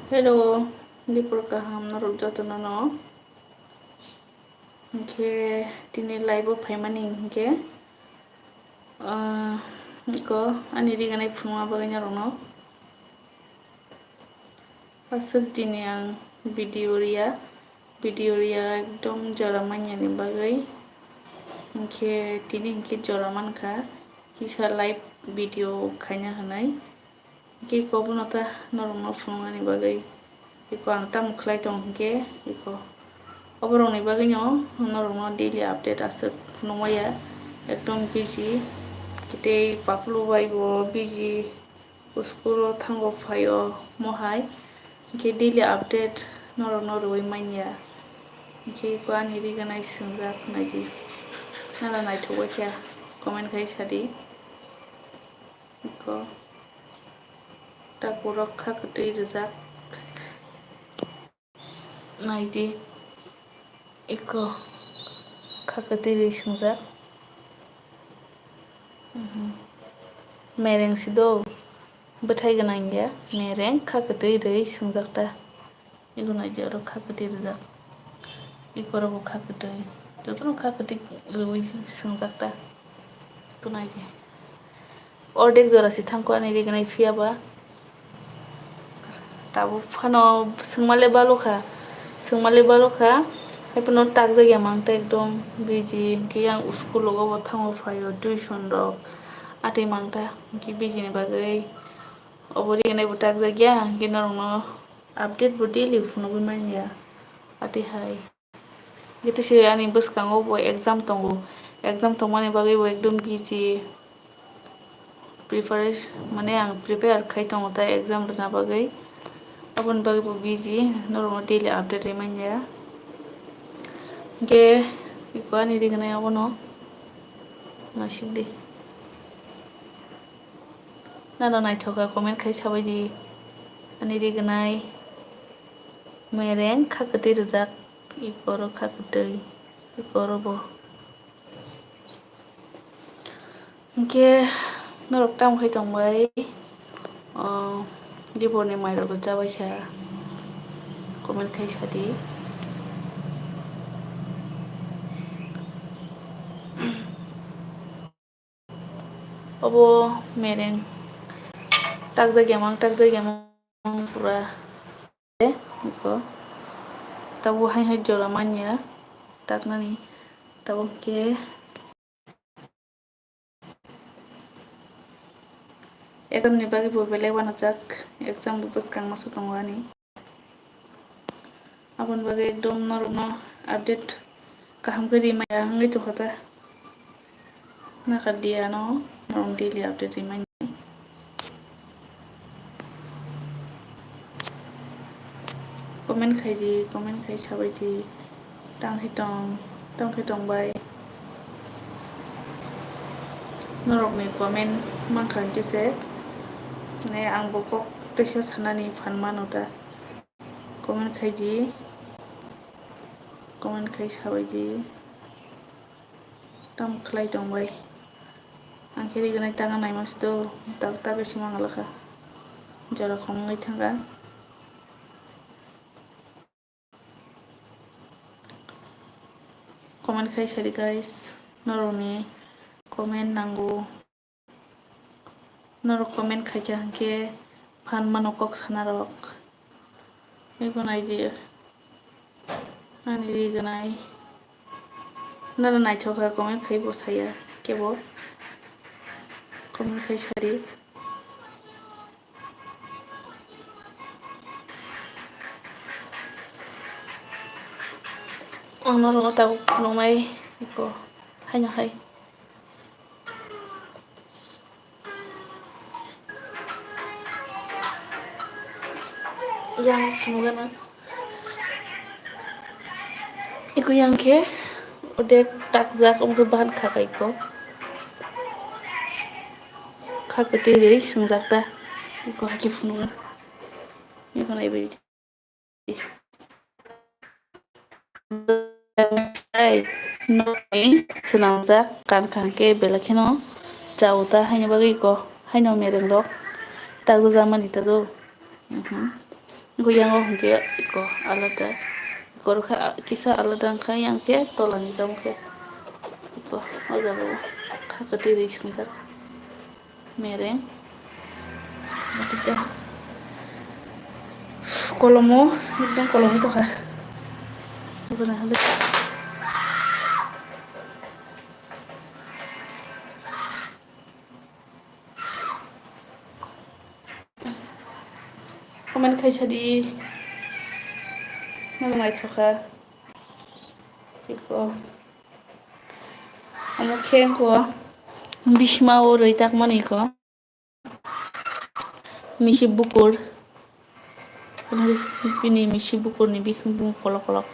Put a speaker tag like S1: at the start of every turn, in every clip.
S1: Hello, di program narok jatuh nono. Ke tini live paimani ke. Ko ani rignai funga bagainya rono. Pasuk tini yang video ria ekdom joramanya ni bagai. Ke tini ke joraman ka. Kisa live video kanya hanai. Ke ko bunota norong funga ni bagai. Iko ang tam klay tong ke iko. Oborong ni bagay nyo, norong daily update asuk numaya ekdom busy. Kita paplu bo busy school thango phayo mohai. Ke daily update norong manya. Ke ko ani rignai sungjak naidi. Nara nai thogoi kya comment kai sadi. Iko tak borok khakutui rijak naidi. Iko khakutui sungjak. Mereng sido betai ganang ya mereng khakutui rei sungjakta. Iko naidi aro khakutui rijak. Iko aro khakutui. Jotono khakutui rei sungjakta. Iko naidi. Ordek jorasi thangko ani rignai phiaba. Tabu phano sungmale baloka. Haipno tak jagya mangta ekdom busy ke yang school logo thango phayo tuition rok ati mangta ki busy ni bagai obori rignai bo tak jagya ke norong update bo daily phunogoi manya ati hai gitu sih ani buskango bo exam tongmani bagai bo ekdom busy prepare khai tongo ta exam rena bagai abon bagai bo busy norong daily update manya ke iko ani rignai abono nasikdi nara naithoka comment khai sabaidi ani rignai mereng khakutui rijak iko ro khakutui iko ro bo ke norok tam khai tongbai diborni mairok jabai kha comment khai sadi obo mereng tak jagya mang pura iko tabu hai joramanya tak nani tabu ke ekdom ni bagi bo belek wanajak exam bo buskang masuk tongwani abon bagai ekdom norong update kaham gari maya hangai to khata nakadia no norong daily update manya comment khai sabaidi tangkhai tongbai norok ni comment mangkha kese ne ang bokok tesa sanani phanmano ta comment khai sabaidi tam khlai tongbai ang ke rignai tanga nai masido tak besi mangalakha jara khongai thanga comment khai sari guys norok ni comment nango norok comment khai kya hangke phanmano kok sanarok iko naidi ani rignai nara naithoka comment khai bo saya kebo comment khai sari norong tabu phunogmai iko haino hai yang phunogana iko yang ke odek tak jak umke bahan khakai ko khakutui rei sungjakta iko haki phunogana iko naibai selamjak kankhangke belakino chauta haino bagui ko haino mereng rok tak jajakmani tado goyang hingke iko alada korka kisa alada angka yang ke tolani kamu ke iko ojalo kakati risingtar mereng kita kolomo एकदम kolomo itu kah bukan ada komen kaisa di malamai soka iko amo khen ko bisma oroi tak mani ko misi bukur pini misi bukur ni bikin bung kolok kolok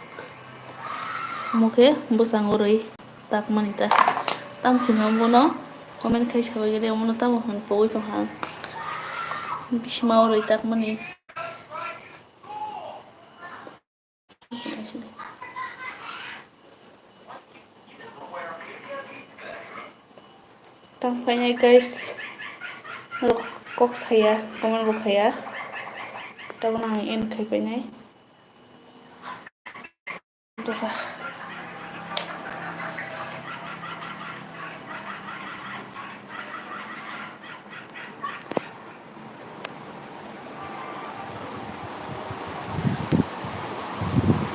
S1: muke busang oroi tak manita tam singa mono komen kaisa bagere mono tam hon poi to hang bisma oroi tak mani tampaknya guys kok saya komen buk saya tahu nang in kai penai untuk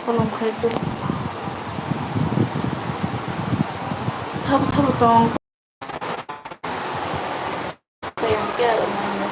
S1: kolom kai tu sabu tong yang kia mana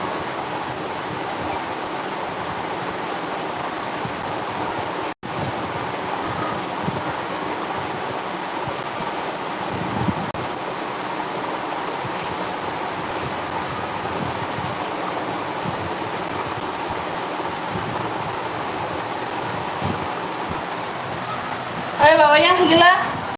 S1: ayo bawanya gila